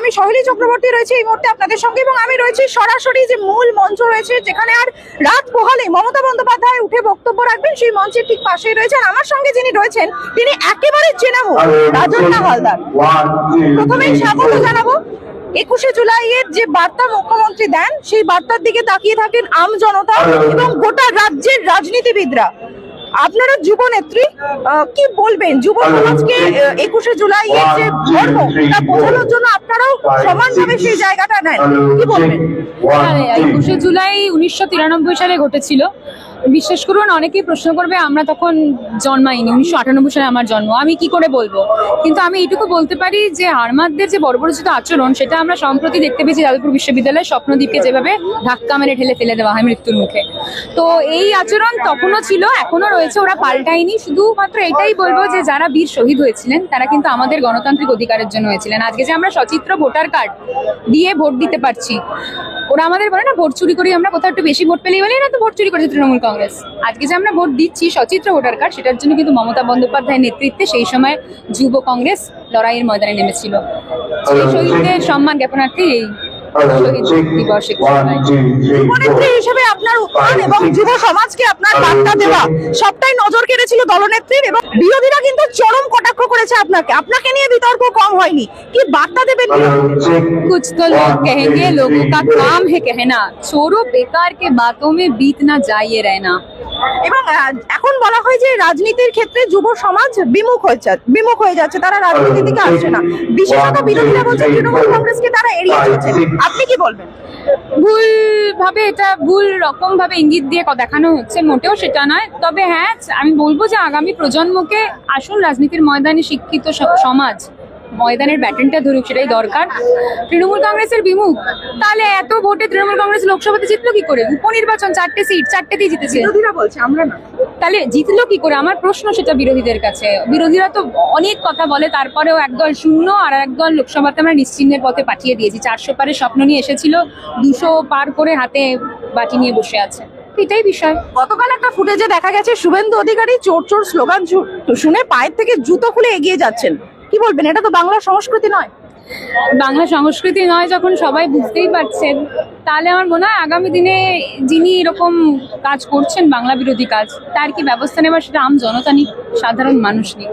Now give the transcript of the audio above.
আমি সহেলী চক্রবর্তী রয়েছে এই মুহূর্তে আপনাদের সঙ্গে, এবং আমি রয়েছি সরাসরি যে মূল মঞ্চ রয়েছে, যেখানে আর রাত পোহালে মমতা বন্দ্যোপাধ্যায় উঠে বক্তব্য রাখবেন, সেই মঞ্চের ঠিক পাশেই রয়েছে। আর আমার সঙ্গে যিনি রয়েছেন তিনি একেবারে চেনা মুখ, রাজন্না হালদার। প্রথমেই স্বাগত জানাবো। 21শে জুলাইয়ের যে বার্তা মুখ্যমন্ত্রী দেন, সেই বার্তার দিকে তাকিয়ে থাকেন আম জনতা এবং গোটা রাজ্যের রাজনীতিবিদরা। আপনারা যুব নেত্রী, কি বলবেন যুব সমাজকে 21শে জুলাইয়ের যে ধর্ম তা বোঝানোর জন্য আপনারাও সমানভাবে সেই জায়গাটা নেন, কি বলবেন? 21শে জুলাই 1993 সালে ঘটেছিল। বিশ্বাস করুন, অনেকেই প্রশ্ন করবে আমরা তখন জন্মাইনি, 1998 সালে আমার জন্ম, আমি কি করে বলবো। কিন্তু আমি এইটুকু বলতে পারি যে হারমাদদের যে বর্বরোচিত আচরণ, সেটা আমরা সম্প্রতি দেখতে পেয়েছি যাদবপুর বিশ্ববিদ্যালয়ের স্বপ্নদ্বীপকে যেভাবে ধাক্কা মেরে ঠেলে ফেলে দেওয়া হয় মৃত্যুর মুখে। তো এই আচরণ তখনও ছিল, এখনো রয়েছে, ওরা পাল্টায়নি। শুধুমাত্র এটাই বলবো যে যারা বীর শহীদ হয়েছিলেন তারা কিন্তু আমাদের গণতান্ত্রিক অধিকারের জন্য হয়েছিলেন। আজকে যে আমরা সচিত্র ভোটার কার্ড দিয়ে ভোট দিতে পারছি, ওরা আমাদের বলে না ভোট চুরি করি, আমরা কোথাও একটু বেশি ভোট পেলেই বলি না তো ভোট চুরি করেছে তৃণমূল কংগ্রেস। আজকে যে আমরা ভোট দিচ্ছি সচিত্র ভোটার কার্ড, সেটার জন্য কিন্তু মমতা বন্দ্যোপাধ্যায়ের নেতৃত্বে সেই সময় যুব কংগ্রেস লড়াইয়ের ময়দানে নেমেছিল। সেই শহীদদের সম্মান জ্ঞাপনার্থে এই শহীদ দিবসে যুবনেত্রী হিসেবে আপনার উত্থান এবং যুব সমাজকে আপনার বার্তা দেওয়া সবটাই নজর কেড়েছিল দলনেত্রীর, এবং বিরোধীরা কিন্তু চরম কটাক্ষ করেছে আপনাকে নিয়ে বিতর্ক কম হয়নি। কি বার্তা দেবেন? कुछ तो लोग कहेंगे, लोगों का काम है कहना, छोड़ो बेकार के बातों में बीत ना जाइए रहना। এবং এখন বলা হয় যে রাজনীতির ক্ষেত্রে যুব সমাজ বিমুখ হয়ে যাচ্ছে, তারা রাজনীতি থেকে আসছে না। বিশেষত বিরোধীরা বলছে তৃণমূল কংগ্রেসকে তারা এড়িয়ে চলছে, আপনি কি বলবেন? ভুল ভাবে, এটা ভুল রকম ভাবে ইঙ্গিত দিয়ে দেখানো হচ্ছে, মোটেও সেটা নয়। তবে হ্যাঁ, আমি বলবো যে আগামী প্রজন্মকে আসল রাজনীতির ময়দানে শিক্ষিত সমাজ ময়দানের ব্যাটনটা ধরুক, সেটাই দরকার। তৃণমূল কংগ্রেসের বিমুখ, তাহলে এত ভোটে তৃণমূল কংগ্রেস লোকসভাতে জিতলো কি করে? উপনির্বাচন 4টে সিট, 4টেতেই জিতেছে। বিরোধীরা বলছে আমরা না, তাহলে জিতলো কি করে? আমার প্রশ্ন সেটা বিরোধীদের কাছে। বিরোধীরা তো অনেক কথা বলে, তারপরেও একদল শূন্য আর একদল লোকসভাতে আমরা নিশ্চিহ্নের পথে পাঠিয়ে দিয়েছি। 400 পারের স্বপ্ন নিয়ে এসেছিল, 200 পার করে হাতে বাটি নিয়ে বসে আছে। এটাই বিষয়। গতকাল একটা ফুটেজে দেখা গেছে শুভেন্দু অধিকারী চোর চোর স্লোগান শুনে পায়ের থেকে জুতো খুলে এগিয়ে যাচ্ছেন, কি বলবেন? এটা তো বাংলা সংস্কৃতি নয়। বাংলা সংস্কৃতি নয় যখন সবাই বুঝতেই পারছেন, তাহলে আমার মনে হয় আগামী দিনে যিনি এরকম কাজ করছেন, বাংলা বিরোধী কাজ, তার কি ব্যবস্থা নেবার, সেটা আম জনতা নিক, সাধারণ মানুষ নিক।